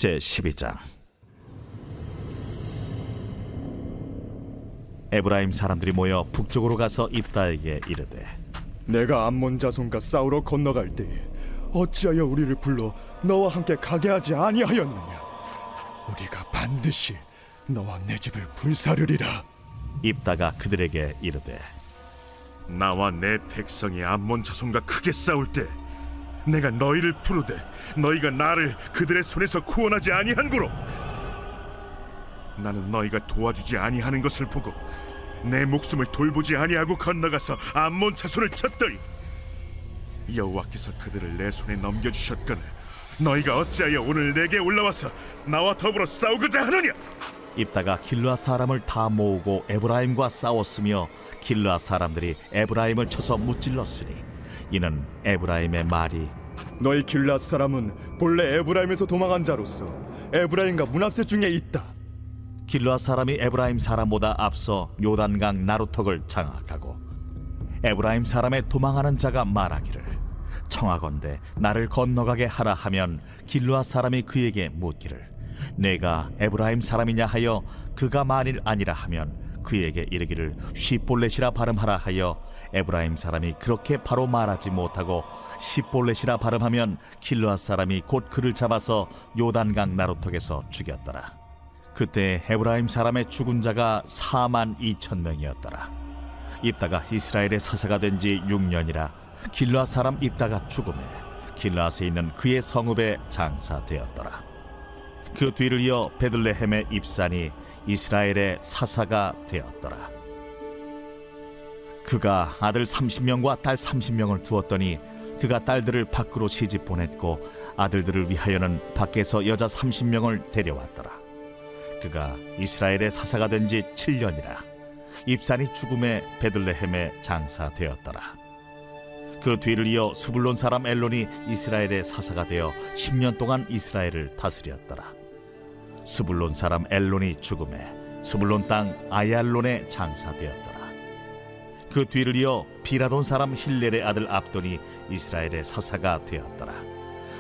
제12장. 에브라임 사람들이 모여 북쪽으로 가서 입다에게 이르되, 내가 암몬 자손과 싸우러 건너갈 때에 어찌하여 우리를 불러 너와 함께 가게 하지 아니하였느냐? 우리가 반드시 너와 내 집을 불사르리라. 입다가 그들에게 이르되, 나와 내 백성이 암몬 자손과 크게 싸울 때 내가 너희를 부르되 너희가 나를 그들의 손에서 구원하지 아니한고로 나는 너희가 도와주지 아니하는 것을 보고 내 목숨을 돌보지 아니하고 건너가서 암몬 자손을 쳤더니 여호와께서 그들을 내 손에 넘겨주셨거늘 너희가 어찌하여 오늘 내게 올라와서 나와 더불어 싸우고자 하느냐? 입다가 길르앗 사람을 다 모으고 에브라임과 싸웠으며 길르앗 사람들이 에브라임을 쳐서 무찔렀으니 이는 에브라임의 말이, 너희 길앗 사람은 본래 에브라임에서 도망한 자로서 에브라임과 문합세 중에 있다. 길르앗 사람이 에브라임 사람보다 앞서 요단강 나루턱을 장악하고 에브라임 사람의 도망하는 자가 말하기를, 청하건대 나를 건너가게 하라 하면 길르앗 사람이 그에게 묻기를, 내가 에브라임 사람이냐 하여 그가 만일 아니라 하면 그에게 이르기를 시볼렛이라 발음하라 하여 에브라임 사람이 그렇게 바로 말하지 못하고 시볼렛이라 발음하면 길르앗 사람이 곧 그를 잡아서 요단강 나루턱에서 죽였더라. 그때 에브라임 사람의 죽은 자가 42,000명이었더라. 입다가 이스라엘의 사사가 된 지 6년이라 길르앗 사람 입다가 죽음에 길르앗에 있는 그의 성읍에 장사되었더라. 그 뒤를 이어 베들레헴의 입산이 이스라엘의 사사가 되었더라. 그가 아들 30명과 딸 30명을 두었더니 그가 딸들을 밖으로 시집 보냈고 아들들을 위하여는 밖에서 여자 30명을 데려왔더라. 그가 이스라엘의 사사가 된 지 7년이라 입산이 죽음에 베들레헴에 장사되었더라. 그 뒤를 이어 스불론 사람 엘론이 이스라엘의 사사가 되어 10년 동안 이스라엘을 다스렸더라. 스불론 사람 엘론이 죽음에 스불론 땅 아얄론에 장사되었더라. 그 뒤를 이어 비라돈 사람 힐렐의 아들 압돈이 이스라엘의 사사가 되었더라.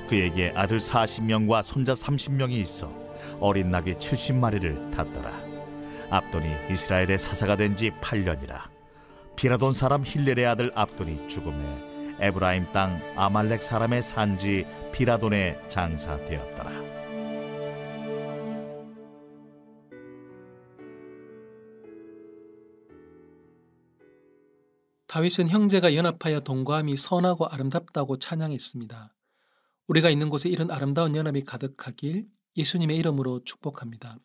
그에게 아들 40명과 손자 30명이 있어 어린 나귀 70마리를 탔더라. 압돈이 이스라엘의 사사가 된 지 8년이라 비라돈 사람 힐렐의 아들 압돈이 죽음에 에브라임 땅 아말렉 사람의 산지 비라돈에 장사되었더라. 다윗은 형제가 연합하여 동거함이 선하고 아름답다고 찬양했습니다. 우리가 있는 곳에 이런 아름다운 연합이 가득하길 예수님의 이름으로 축복합니다.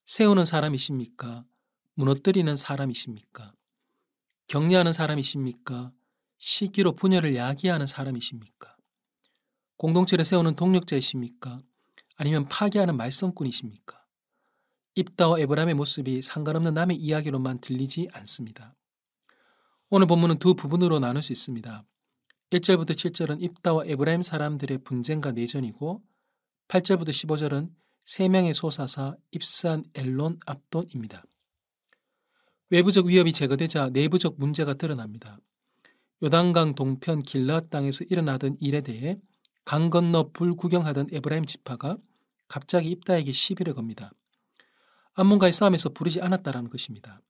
세우는 사람이십니까? 무너뜨리는 사람이십니까? 격려하는 사람이십니까? 시기로 분열을 야기하는 사람이십니까? 공동체를 세우는 동력자이십니까? 아니면 파괴하는 말썽꾼이십니까? 입다와 에브라임의 모습이 상관없는 남의 이야기로만 들리지 않습니다. 오늘 본문은 두 부분으로 나눌 수 있습니다. 1절부터 7절은 입다와 에브라임 사람들의 분쟁과 내전이고 8절부터 15절은 세 명의 소사사 입산, 엘론, 압돈입니다. 외부적 위협이 제거되자 내부적 문제가 드러납니다. 요단강 동편 길르앗 땅에서 일어나던 일에 대해 강 건너 불 구경하던 에브라임 지파가 갑자기 입다에게 시비를 겁니다. 암몬과의 싸움에서 부르지 않았다라는 것입니다.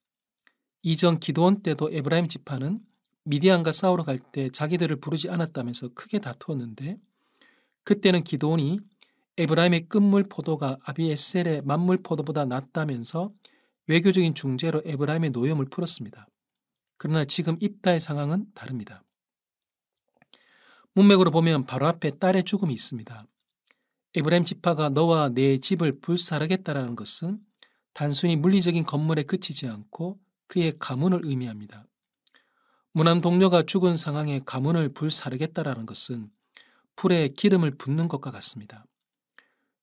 이전 기드온 때도 에브라임 지파는 미디안과 싸우러 갈 때 자기들을 부르지 않았다면서 크게 다투었는데 그때는 기드온이 에브라임의 끝물 포도가 아비에셀의 만물 포도보다 낫다면서 외교적인 중재로 에브라임의 노염을 풀었습니다. 그러나 지금 입다의 상황은 다릅니다. 문맥으로 보면 바로 앞에 딸의 죽음이 있습니다. 에브라임 지파가 너와 내 집을 불사르겠다라는 것은 단순히 물리적인 건물에 그치지 않고 그의 가문을 의미합니다. 무난 동료가 죽은 상황에 가문을 불사르겠다라는 것은 불에 기름을 붓는 것과 같습니다.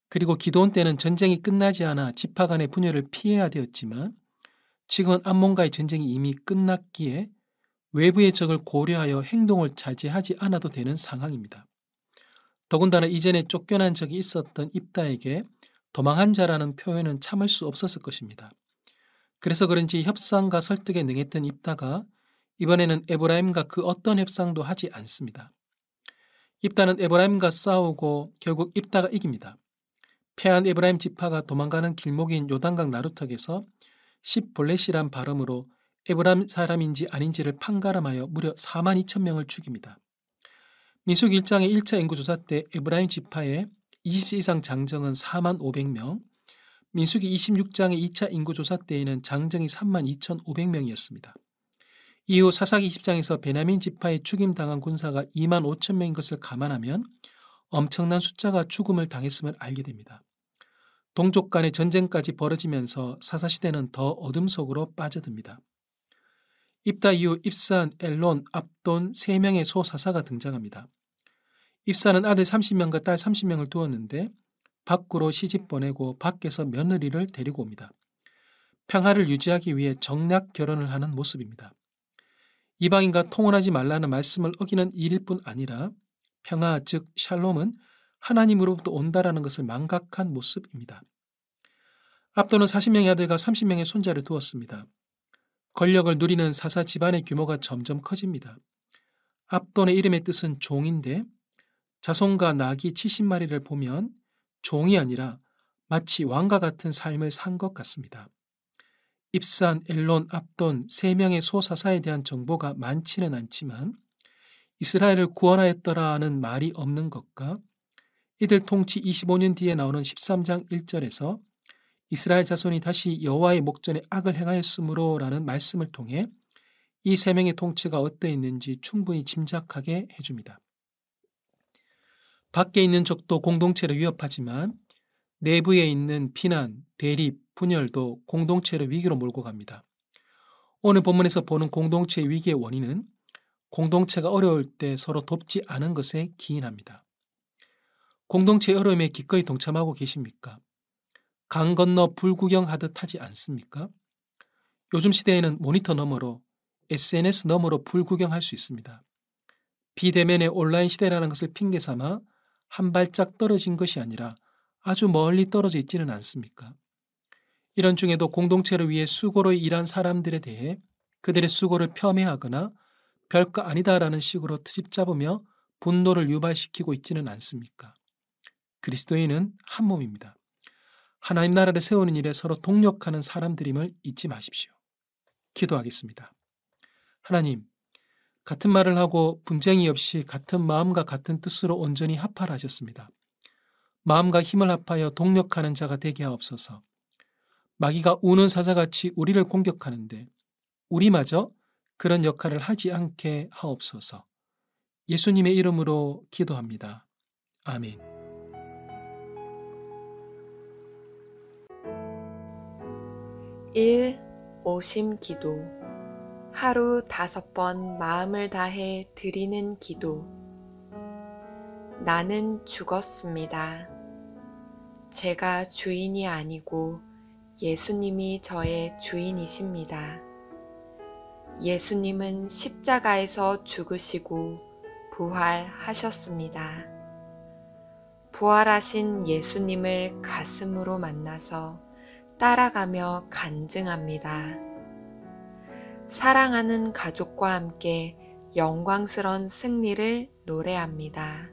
그리고 기드온 때는 전쟁이 끝나지 않아 지파 간의 분열을 피해야 되었지만 지금은 암몬과의 전쟁이 이미 끝났기에 외부의 적을 고려하여 행동을 자제하지 않아도 되는 상황입니다. 더군다나 이전에 쫓겨난 적이 있었던 입다에게 도망한 자라는 표현은 참을 수 없었을 것입니다. 그래서 그런지 협상과 설득에 능했던 입다가 이번에는 에브라임과 그 어떤 협상도 하지 않습니다. 입다는 에브라임과 싸우고 결국 입다가 이깁니다. 패한 에브라임 지파가 도망가는 길목인 요단강 나루턱에서 십볼렛이란 발음으로 에브라임 사람인지 아닌지를 판가름하여 무려 4만 2천 명을 죽입니다. 민수기 1장의 1차 인구조사 때 에브라임 지파의 20세 이상 장정은 4만 500명, 민수기 26장의 2차 인구조사 때에는 장정이 3만 2,500명이었습니다. 이후 사사기 20장에서 베냐민 지파에 죽임당한 군사가 2만 5천 명인 것을 감안하면 엄청난 숫자가 죽음을 당했음을 알게 됩니다. 동족 간의 전쟁까지 벌어지면서 사사시대는 더 어둠 속으로 빠져듭니다. 입다 이후 입산, 엘론, 압돈 3명의 소사사가 등장합니다. 입사는 아들 30명과 딸 30명을 두었는데 밖으로 시집 보내고 밖에서 며느리를 데리고 옵니다. 평화를 유지하기 위해 정략 결혼을 하는 모습입니다. 이방인과 통혼하지 말라는 말씀을 어기는 일일 뿐 아니라 평화 즉 샬롬은 하나님으로부터 온다라는 것을 망각한 모습입니다. 압돈은 40명의 아들과 30명의 손자를 두었습니다. 권력을 누리는 사사 집안의 규모가 점점 커집니다. 압돈의 이름의 뜻은 종인데 자손과 나귀 70마리를 보면 종이 아니라 마치 왕과 같은 삶을 산 것 같습니다. 입산, 엘론, 압돈 3명의 소사사에 대한 정보가 많지는 않지만 이스라엘을 구원하였더라는 말이 없는 것과 이들 통치 25년 뒤에 나오는 13장 1절에서 이스라엘 자손이 다시 여호와의 목전에 악을 행하였으므로 라는 말씀을 통해 이 3명의 통치가 어떠했는지 충분히 짐작하게 해줍니다. 밖에 있는 적도 공동체를 위협하지만 내부에 있는 비난, 대립, 분열도 공동체를 위기로 몰고 갑니다. 오늘 본문에서 보는 공동체의 위기의 원인은 공동체가 어려울 때 서로 돕지 않은 것에 기인합니다. 공동체의 어려움에 기꺼이 동참하고 계십니까? 강 건너 불구경하듯 하지 않습니까? 요즘 시대에는 모니터 너머로 SNS 너머로 불구경할 수 있습니다. 비대면의 온라인 시대라는 것을 핑계삼아 한 발짝 떨어진 것이 아니라 아주 멀리 떨어져 있지는 않습니까? 이런 중에도 공동체를 위해 수고로 일한 사람들에 대해 그들의 수고를 폄훼하거나 별거 아니다라는 식으로 트집 잡으며 분노를 유발시키고 있지는 않습니까? 그리스도인은 한 몸입니다. 하나님 나라를 세우는 일에 서로 동력하는 사람들임을 잊지 마십시오. 기도하겠습니다. 하나님, 같은 말을 하고 분쟁이 없이 같은 마음과 같은 뜻으로 온전히 합하라 하셨습니다. 마음과 힘을 합하여 동력하는 자가 되게 하옵소서. 마귀가 우는 사자같이 우리를 공격하는데 우리마저 그런 역할을 하지 않게 하옵소서. 예수님의 이름으로 기도합니다. 아멘. 오심 기도. 하루 5번 마음을 다해 드리는 기도. 나는 죽었습니다. 제가 주인이 아니고 예수님이 저의 주인이십니다. 예수님은 십자가에서 죽으시고 부활하셨습니다. 부활하신 예수님을 가슴으로 만나서 따라가며 간증합니다. 사랑하는 가족과 함께 영광스러운 승리를 노래합니다.